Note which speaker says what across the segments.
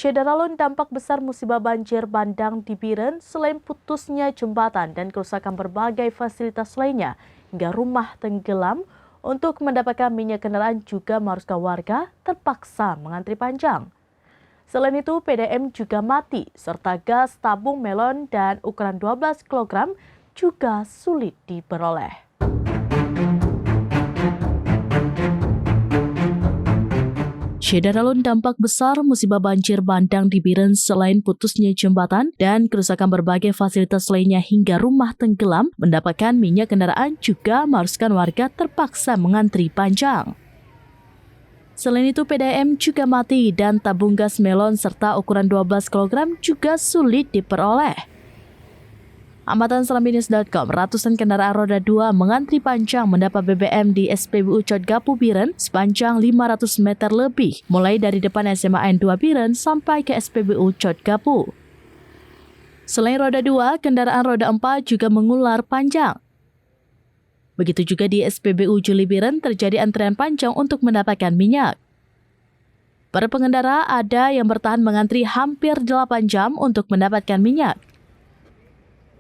Speaker 1: Syedaralun dampak besar musibah banjir bandang di Biren selain putusnya jembatan dan kerusakan berbagai fasilitas lainnya hingga rumah tenggelam. Untuk mendapatkan minyak kendaraan juga mengharuskan warga terpaksa mengantri panjang. Selain itu, PDAM juga mati serta gas tabung melon dan ukuran 12 kg juga sulit diperoleh. Syedaralun dampak besar musibah banjir bandang di Biren selain putusnya jembatan dan kerusakan berbagai fasilitas lainnya hingga rumah tenggelam, mendapatkan minyak kendaraan juga mengharuskan warga terpaksa mengantri panjang. Selain itu, PDAM juga mati dan tabung gas melon serta ukuran 12 kg juga sulit diperoleh. Amatan Serambinews.com, ratusan kendaraan roda 2 mengantri panjang mendapat BBM di SPBU Codgapu Biren sepanjang 500 meter lebih, mulai dari depan SMA N2 Biren sampai ke SPBU Codgapu. Selain roda 2, kendaraan roda 4 juga mengular panjang. Begitu juga di SPBU Juli Biren terjadi antrian panjang untuk mendapatkan minyak. Para pengendara ada yang bertahan mengantri hampir 8 jam untuk mendapatkan minyak.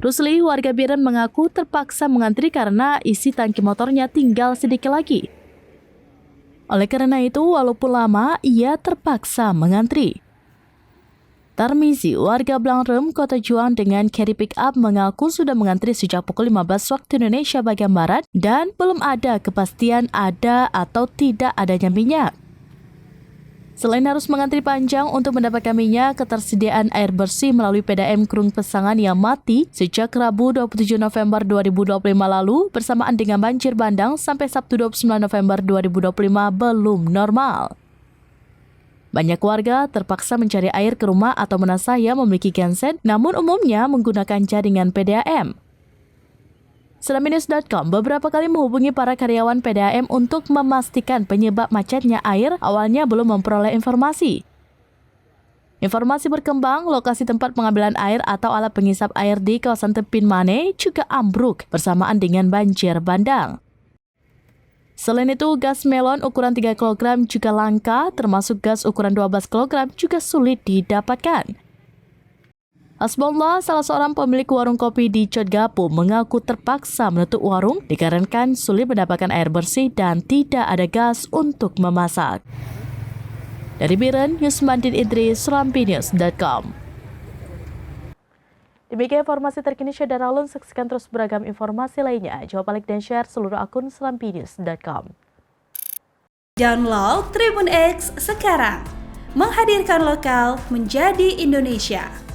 Speaker 1: Rusli, warga Biren mengaku terpaksa mengantri karena isi tangki motornya tinggal sedikit lagi. Oleh karena itu, walaupun lama, ia terpaksa mengantri. Tarmizi, warga Blangrem, Kota Juang dengan carry pick up mengaku sudah mengantri sejak pukul 15 waktu Indonesia bagian Barat dan belum ada kepastian ada atau tidak adanya minyak. Selain harus mengantri panjang untuk mendapatkan minyak, ketersediaan air bersih melalui PDAM Krung Pesangan yang mati sejak Rabu 27 November 2025 lalu bersamaan dengan banjir bandang sampai Sabtu 29 November 2025 belum normal. Banyak warga terpaksa mencari air ke rumah atau menasah yang memiliki genset, namun umumnya menggunakan jaringan PDAM. Serambinews.com beberapa kali menghubungi para karyawan PDAM untuk memastikan penyebab macetnya air, awalnya belum memperoleh informasi. Informasi berkembang, lokasi tempat pengambilan air atau alat pengisap air di kawasan Tepin Mane juga ambruk bersamaan dengan banjir bandang. Selain itu, gas melon ukuran 3 kg juga langka, termasuk gas ukuran 12 kg juga sulit didapatkan. Hasbullah, salah seorang pemilik warung kopi di Codgapu, mengaku terpaksa menutup warung dikarenakan sulit mendapatkan air bersih dan tidak ada gas untuk memasak. Dari Biren, Yusmandin Idris, Serambinews.com. Demikian informasi terkini Syedaralun, saksikan terus beragam informasi lainnya. Jawab, like, dan share seluruh akun Serambinews.com.
Speaker 2: Download Tribun X sekarang, menghadirkan lokal menjadi Indonesia.